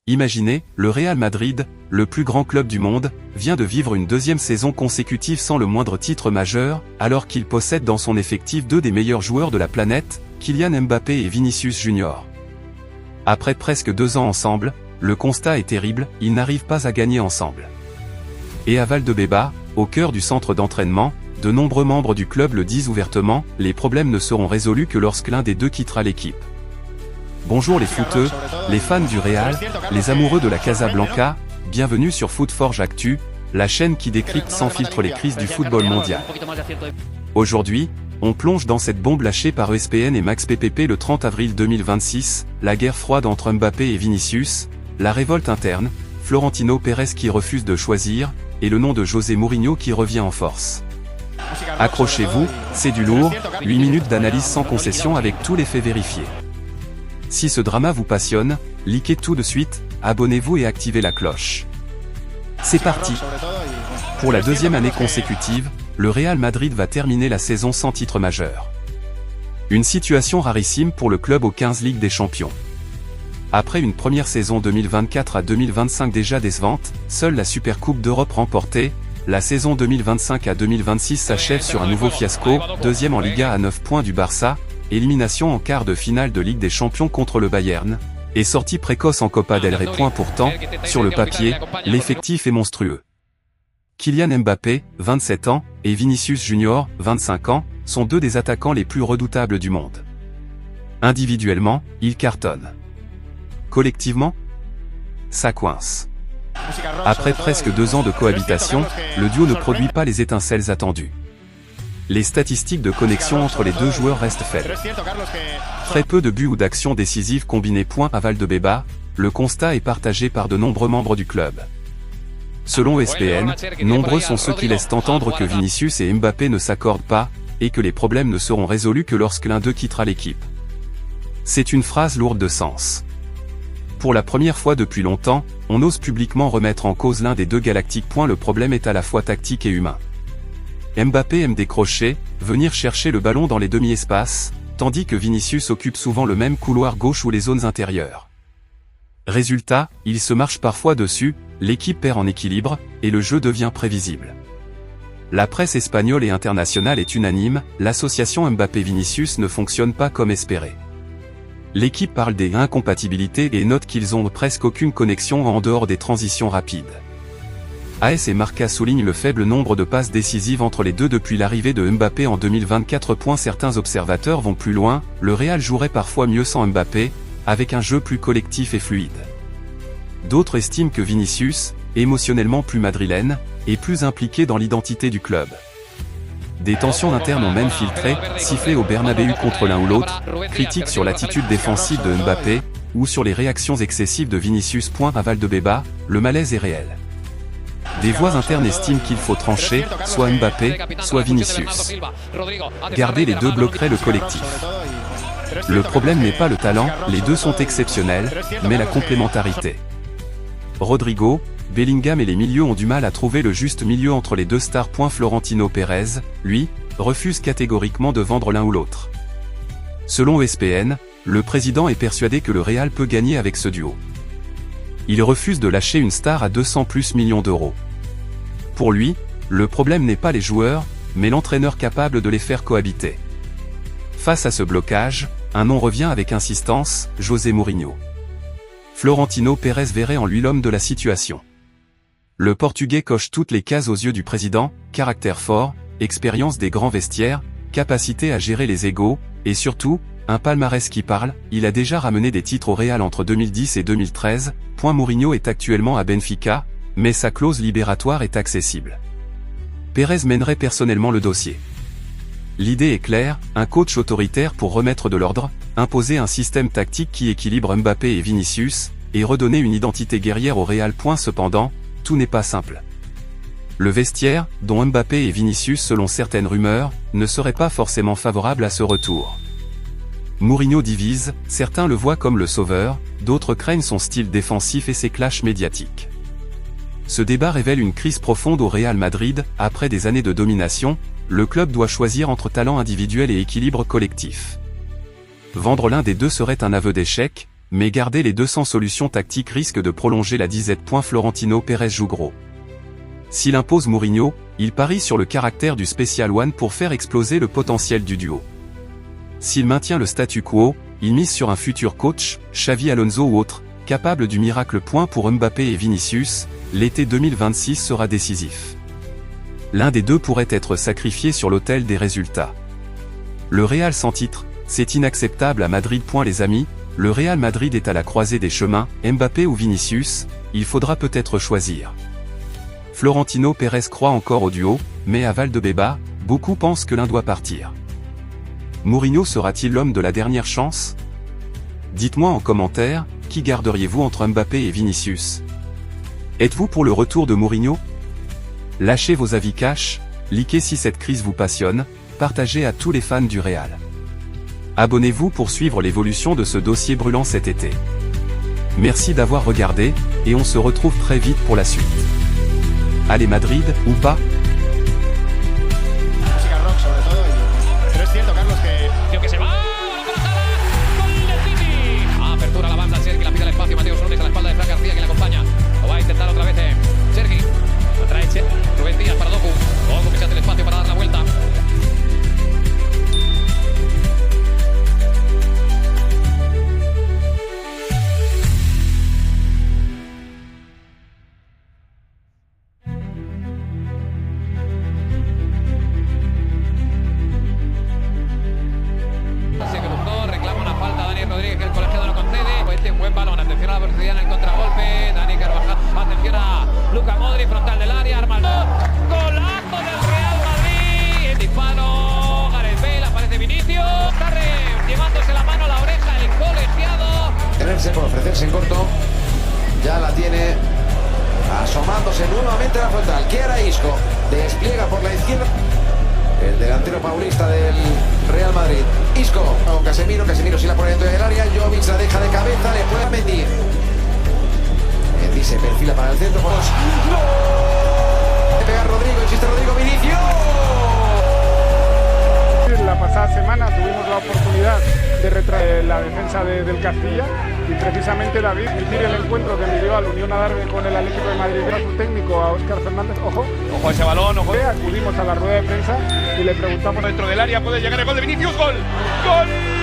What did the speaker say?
Imaginez, le Real Madrid, le plus grand club du monde, vient de vivre une deuxième saison consécutive sans le moindre titre majeur, alors qu'il possède dans son effectif deux des meilleurs joueurs de la planète, Kylian Mbappé et Vinicius Junior. Après presque 2 ans ensemble, le constat est terrible, ils n'arrivent pas à gagner ensemble. Et à Valdebebas, au cœur du centre d'entraînement, de nombreux membres du club le disent ouvertement, les problèmes ne seront résolus que lorsque l'un des deux quittera l'équipe. Bonjour les footeux, les fans du Real, les amoureux de la Casablanca, bienvenue sur Footforge Actu, la chaîne qui décrypte sans filtre les crises du football mondial. Aujourd'hui, on plonge dans cette bombe lâchée par ESPN et Max PPP le 30 avril 2026, la guerre froide entre Mbappé et Vinicius, la révolte interne, Florentino Pérez qui refuse de choisir, et le nom de José Mourinho qui revient en force. Accrochez-vous, c'est du lourd, 8 minutes d'analyse sans concession avec tous les faits vérifiés. Si ce drama vous passionne, likez tout de suite, abonnez-vous et activez la cloche. C'est parti. Pour la deuxième année consécutive, le Real Madrid va terminer la saison sans titre majeur. Une situation rarissime pour le club aux 15 Ligues des Champions. Après une première saison 2024 à 2025 déjà décevante, seule la Supercoupe d'Europe remportée, la saison 2025 à 2026 s'achève sur un nouveau fiasco, deuxième en Liga à 9 points du Barça, élimination en quart de finale de Ligue des Champions contre le Bayern, et sortie précoce en Copa del Rey. Pourtant, sur le papier, l'effectif est monstrueux. Kylian Mbappé, 27 ans, et Vinicius Junior, 25 ans, sont deux des attaquants les plus redoutables du monde. Individuellement, ils cartonnent. Collectivement, ça coince. Après presque 2 ans de cohabitation, le duo ne produit pas les étincelles attendues. Les statistiques de connexion entre les deux joueurs restent faibles. Très peu de buts ou d'actions décisives combinés. À Valdebebas, le constat est partagé par de nombreux membres du club. Selon ESPN, nombreux sont ceux qui laissent entendre que Vinicius et Mbappé ne s'accordent pas, et que les problèmes ne seront résolus que lorsque l'un d'eux quittera l'équipe. C'est une phrase lourde de sens. Pour la première fois depuis longtemps, on ose publiquement remettre en cause l'un des deux galactiques. Le problème est à la fois tactique et humain. Mbappé aime décrocher, venir chercher le ballon dans les demi-espaces, tandis que Vinicius occupe souvent le même couloir gauche ou les zones intérieures. Résultat, il se marche parfois dessus, l'équipe perd en équilibre, et le jeu devient prévisible. La presse espagnole et internationale est unanime, l'association Mbappé-Vinicius ne fonctionne pas comme espéré. L'équipe parle des incompatibilités et note qu'ils ont presque aucune connexion en dehors des transitions rapides. AS et Marca soulignent le faible nombre de passes décisives entre les deux depuis l'arrivée de Mbappé en 2024. Certains observateurs vont plus loin, le Real jouerait parfois mieux sans Mbappé, avec un jeu plus collectif et fluide. D'autres estiment que Vinicius, émotionnellement plus madrilène, est plus impliqué dans l'identité du club. Des tensions internes ont même filtré, sifflées au Bernabéu contre l'un ou l'autre, critiques sur l'attitude défensive de Mbappé, ou sur les réactions excessives de Vinicius. À Valdebebas, le malaise est réel. Des voix internes estiment qu'il faut trancher, soit Mbappé, soit Vinicius. Garder les deux bloquerait le collectif. Le problème n'est pas le talent, les deux sont exceptionnels, mais la complémentarité. Rodrigo, Bellingham et les milieux ont du mal à trouver le juste milieu entre les deux stars. Florentino Pérez, lui, refuse catégoriquement de vendre l'un ou l'autre. Selon ESPN, le président est persuadé que le Real peut gagner avec ce duo. Il refuse de lâcher une star à 200+ millions d'euros. Pour lui, le problème n'est pas les joueurs, mais l'entraîneur capable de les faire cohabiter. Face à ce blocage, un nom revient avec insistance, José Mourinho. Florentino Pérez verrait en lui l'homme de la situation. Le Portugais coche toutes les cases aux yeux du président, caractère fort, expérience des grands vestiaires, capacité à gérer les égos, et surtout, un palmarès qui parle. Il a déjà ramené des titres au Real entre 2010 et 2013. Mourinho est actuellement à Benfica, mais sa clause libératoire est accessible. Pérez mènerait personnellement le dossier. L'idée est claire, un coach autoritaire pour remettre de l'ordre, imposer un système tactique qui équilibre Mbappé et Vinicius, et redonner une identité guerrière au Real. Cependant, tout n'est pas simple. Le vestiaire, dont Mbappé et Vinicius selon certaines rumeurs, ne serait pas forcément favorable à ce retour. Mourinho divise, certains le voient comme le sauveur, d'autres craignent son style défensif et ses clashs médiatiques. Ce débat révèle une crise profonde au Real Madrid. Après des années de domination, le club doit choisir entre talent individuel et équilibre collectif. Vendre l'un des deux serait un aveu d'échec, mais garder les 200 solutions tactiques risque de prolonger la disette. Florentino Pérez joue gros. S'il impose Mourinho, il parie sur le caractère du Special One pour faire exploser le potentiel du duo. S'il maintient le statu quo, il mise sur un futur coach, Xavi Alonso ou autre, capable du miracle. Pour Mbappé et Vinicius, l'été 2026 sera décisif. L'un des deux pourrait être sacrifié sur l'autel des résultats. Le Real sans titre, c'est inacceptable à Madrid. Les amis, le Real Madrid est à la croisée des chemins, Mbappé ou Vinicius, il faudra peut-être choisir. Florentino Pérez croit encore au duo, mais à Valdebeba, beaucoup pensent que l'un doit partir. Mourinho sera-t-il l'homme de la dernière chance? Dites-moi en commentaire, qui garderiez-vous entre Mbappé et Vinicius? Êtes-vous pour le retour de Mourinho? Lâchez vos avis cash, likez si cette crise vous passionne, partagez à tous les fans du Real. Abonnez-vous pour suivre l'évolution de ce dossier brûlant cet été. Merci d'avoir regardé, et on se retrouve très vite pour la suite. Allez Madrid, ou pas? Apertura la banda, Sergi la pide al espacio, Mateo Nunes a la espalda de Fran García que le acompaña. Lo va a intentar otra vez Sergi. Lo trae Rubén Díaz para Doku. Doku que se hace el espacio para dar la vuelta. Se cruzó, reclama una falta Dani Rodríguez que el colegiado no concede. Puente, buen balón, atención a la velocidad en el contragolpe. Dani Carvajal, atención a Luka Modric, frontal del área, arma el golazo del Real Madrid. El disparo, Gareth Bale, aparece Vinicius. Está llevándose la mano a la oreja el colegiado. Tenerse por ofrecerse en corto, ya la tiene, asomándose nuevamente a la frontal. Quiera Isco, despliega por la izquierda. El delantero paulista del Real Madrid. Isco, con Casemiro si la pone dentro del área. Jovic la deja de cabeza, le puede a Mendy. Mendy se perfila para el centro. ¡Gol! Le pega Rodrigo, insiste Rodrigo, Vinicius. La pasada semana tuvimos la oportunidad de retraer la defensa del Castilla y precisamente David dirige el encuentro que midió al Unión Adarve con el Atlético de Madrid. Era su técnico, a Óscar Fernández. Ojo a ese balón, ojo. Acudimos a la rueda de prensa y le preguntamos dentro del área, puede llegar el gol de Vinicius, gol. ¡Gol!